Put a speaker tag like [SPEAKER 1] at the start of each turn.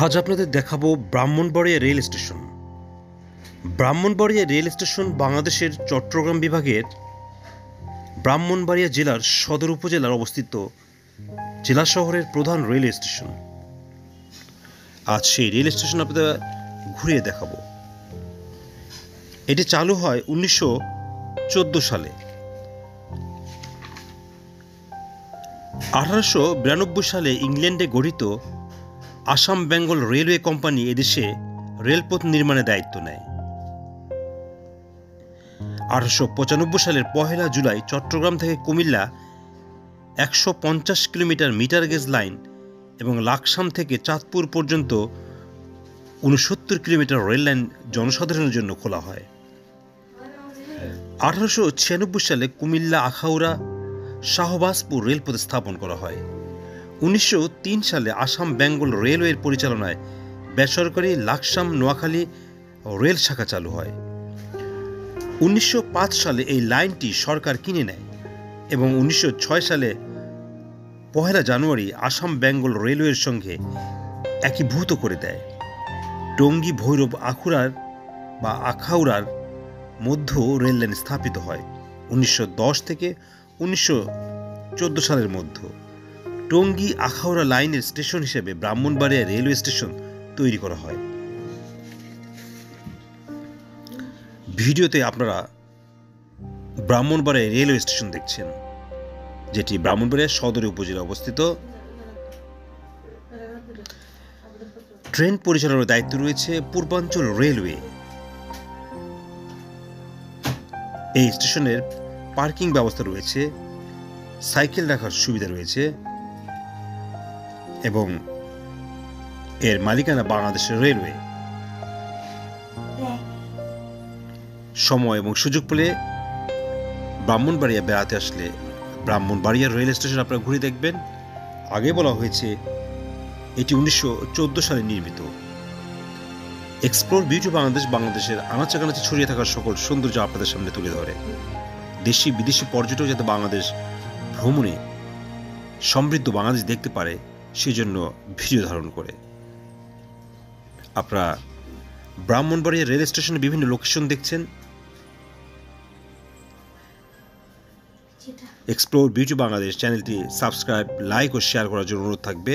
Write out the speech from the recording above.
[SPEAKER 1] আজ আপনাদের দেখাবো Brahmanbaria rail station. Brahmanbaria rail station বাংলাদেশের চট্টগ্রাম বিভাগের ব্রাহ্মণবাড়িয়া জেলার সদর উপজেলার অবস্থিত জেলা শহরের প্রধান রেল স্টেশন। আজ সেই রেল স্টেশন আপনাদের ঘুরিয়ে দেখাবো। এটি চালু হয় 1914 সালে। 1892 সালে ইংল্যান্ডে গঠিত আসাম বেঙ্গল রেলওয়ে কোম্পানি এদেশে রেলপথ নির্মাণের দায়িত্ব নেয়। 1895 সালের 1 জুলাই চট্টগ্রাম থেকে Comilla 150 kilometre metre gauge line এবং লাকসাম থেকে চাঁদপুর পর্যন্ত 69 কিলোমিটার রেল লাইন জনসাধারণের জন্য খোলা হয়। 1896 সালে কুমিল্লা আখাউড়া শাহবাজপুর রেলপথ স্থাপন করা হয়। 1903 সালে আসাম বেঙ্গল রেলওয়ের পরিচালনায় বেসরকারি লাকসাম নোয়াখালী রেল শাখা চালু হয়। 1905 সালে এই লাইনটি সরকার কিনে নেয় এবং 1906 সালে 1 জানুয়ারি আসাম বেঙ্গল রেলওয়ের সঙ্গে একীভূত করে দেয়। টঙ্গী ভৈরব আখাউড়ার মধ্য রেল লাইন স্থাপিত হয় 1910 থেকে 1914 সালের মধ্যে। টঙ্গী আখাউড়া লাইনের স্টেশন হিসেবে ব্রাহ্মণবাড়িয়া রেলওয়ে স্টেশন তৈরি করা হয়। ভিডিওতে আপনারা ব্রাহ্মণবাড়িয়া রেলওয়ে স্টেশন দেখছেন, যেটি ব্রাহ্মণবাড়িয়া সদর উপজেলায় অবস্থিত। ট্রেন পরিচালনার দায়িত্ব রয়েছে পূর্বাঞ্চল রেলওয়ে। এই স্টেশনের পার্কিং ব্যবস্থা রয়েছে, সাইকেল রাখার সুবিধা রয়েছে এবং এর মালিকানা বাংলাদেশের রেলওয়ে। সময় এবং সুযোগ পেলে ব্রাহ্মণবাড়িয়া বেড়াতে আসলে ব্রাহ্মণবাড়িয়া রেল স্টেশন আপনারা ঘুরে দেখবেন। আগে বলা হয়েছে এটি 1914 সালে নির্মিত। এক্সপ্লোর বিউটি বাংলাদেশ বাংলাদেশের আনাচে কানাচে ছড়িয়ে থাকার সকল সৌন্দর্য আপনাদের সামনে তুলে ধরে। দেশি বিদেশি পর্যটক যাতে বাংলাদেশ ভ্রমণে সমৃদ্ধ বাংলাদেশ দেখতে পারে সেজন্য ভিডিও ধারণ করে। আপনারা ব্রাহ্মণবাড়িয়া রেল স্টেশনে বিভিন্ন লোকেশন দেখছেন। এক্সপ্লোর বিউটি বাংলাদেশ চ্যানেলটি সাবস্ক্রাইব, লাইক ও শেয়ার করার জন্য অনুরোধ থাকবে।